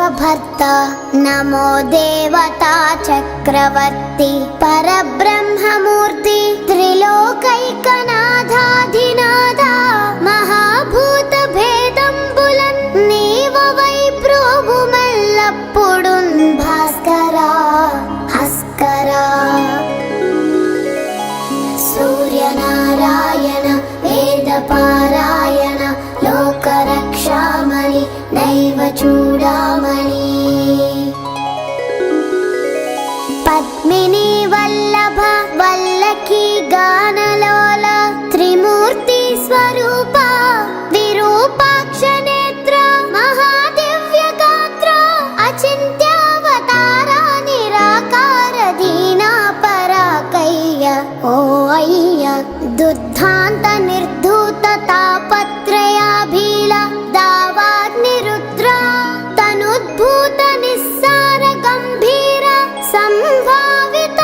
విశ్వభర్త నమో దేవతా చక్రవర్తి పరబ్రహ్మమూర్తి త్రిలోకైకనాథాధినాథ మహాభూత భేదంబులన్ నీవవై ప్రోభుమల్లప్పుడున్ భాస్కరా హస్కరా సూర్యనారాయణ వేదపారాయణ లోకరక్షామణి నైవ చూడామణి పద్మిని వల్లభ వల్లకి గానలోల త్రిమూర్తి స్వరూప విరూపాక్ష నేత్ర మహాదివ్య గాత్ర అచింత్యావతార నిరాకార దీనా పరాకయ్య ఓ అయ్య దుద్ధాంత నిర్ధూత తాపత్రయాభీల దావాగ్నిరుద్ర తనుద్భూత నిస్సార గంభీర సంభావితానేక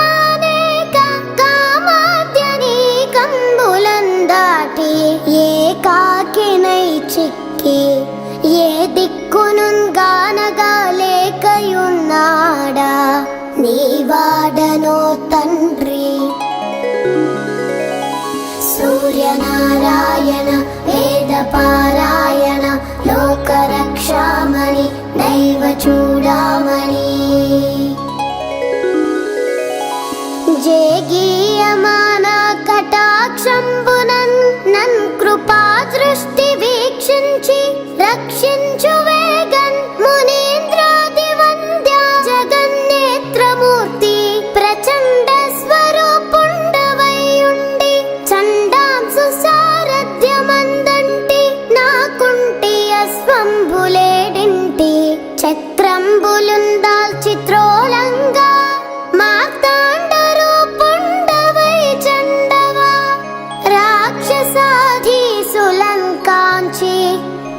కామాద్యనీకంబులందాటి ఏకాకినై చిక్కి ఏ దిక్కునున్ గానగాలేకయున్నాడా నీవాడనో తండ్రి సూర్యనారాయణ వేదపారాయణ లోకరక్షామణి నైవ చూడామణి జేగీయమాన కటాక్షంబునన్ నన్ కృపా దృష్టి వీక్షించి రక్షించు వేగన్ మునీంద్రాది వంద్య జగన్నేత్రమూర్తి ప్రచండ స్వరూపుండవైయుండి చండాంసు సారథ్యమందంటి నాకుంటి అస్వంబులేడింటి చక్రంబులుందాల్ చిత్రోలంగా మార్తాండరూపుండవై చండవా రాక్షసాధీసులం కాంచి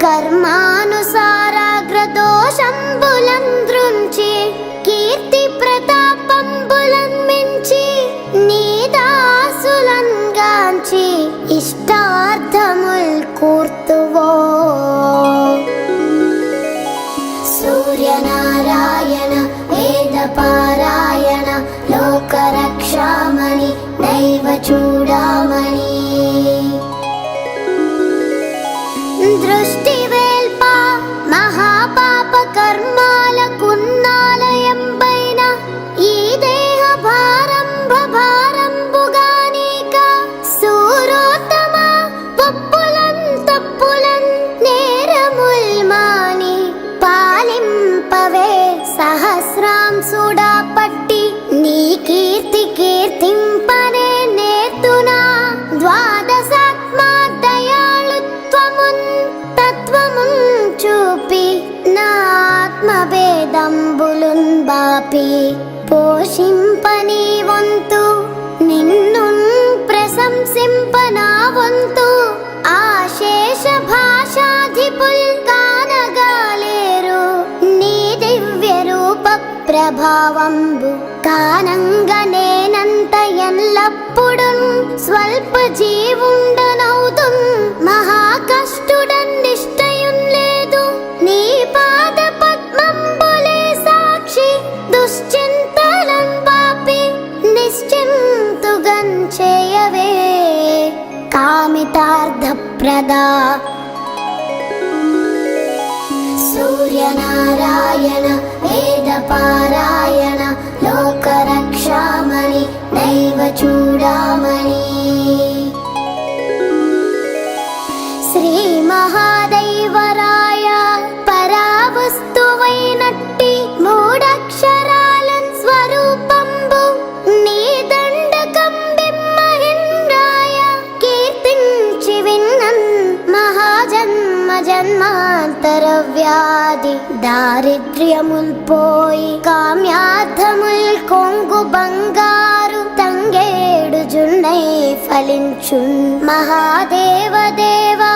కర్మానుసారాగ్రదోషంబులం దృంచి కీర్తి ప్రతాపంబులం మించి నీదాసులం గాంచి ఇష్టార్థముల్ కూర్తువో సూర్యనారాయణ వేదపారాయణ లోకరక్షామణి నైవ చూడామణి దృష్టివేల్ప మహాపాప కర్మాలకున్నాలయంబైన ఈ దేహ భారంభుగానీక సూరోత్తమ పప్పులం తప్పులం నేరముల్ మాని పాలింపవే సహస్రాంసుడా పట్టి నీ కీర్తి కీర్తింపనే నేర్తునా ద్వాదశాత్మా దయాళుత్వమున్ తత్వమున్ చూపి నా ఆత్మభేదంబులున్ బాపి పోషింపని వంతు నిన్నున్ ప్రశంసింపనా వంతు ఆశేష భాషాధిపుల్ కానగాలేరు నీ దివ్య రూప ప్రభావంబు కానంగనేనంత ఎల్లప్పుడున్ స్వల్ప జీవుండనౌదున్ మహాకష్టుడన్ నిష్టయున్ లేదు నీ పాద పద్మంబులే సాక్షి దుశ్చింతలం బాపి నిశ్చింతుగన్ చేయవే కామితార్థప్రదా సూర్యనారాయణ వేదపారాయణ లోకరక్షామణి నైవ చూడామణి శ్రీ మహాదైవరాయ పరావస్తువైనట్టి మూడక్షరాలన్ స్వరూపంబు నీ దండకం బిమ్మహింద్రాయ కీర్తించి విన్నన్ మహాజన్మ జన్మాంతర వ్యాధి దారిద్ర్యముల్ పోయి కామ్యార్థముల్ కొంగు బంగారు తంగేడు జున్నై ఫలించున్ మహాదేవ దేవా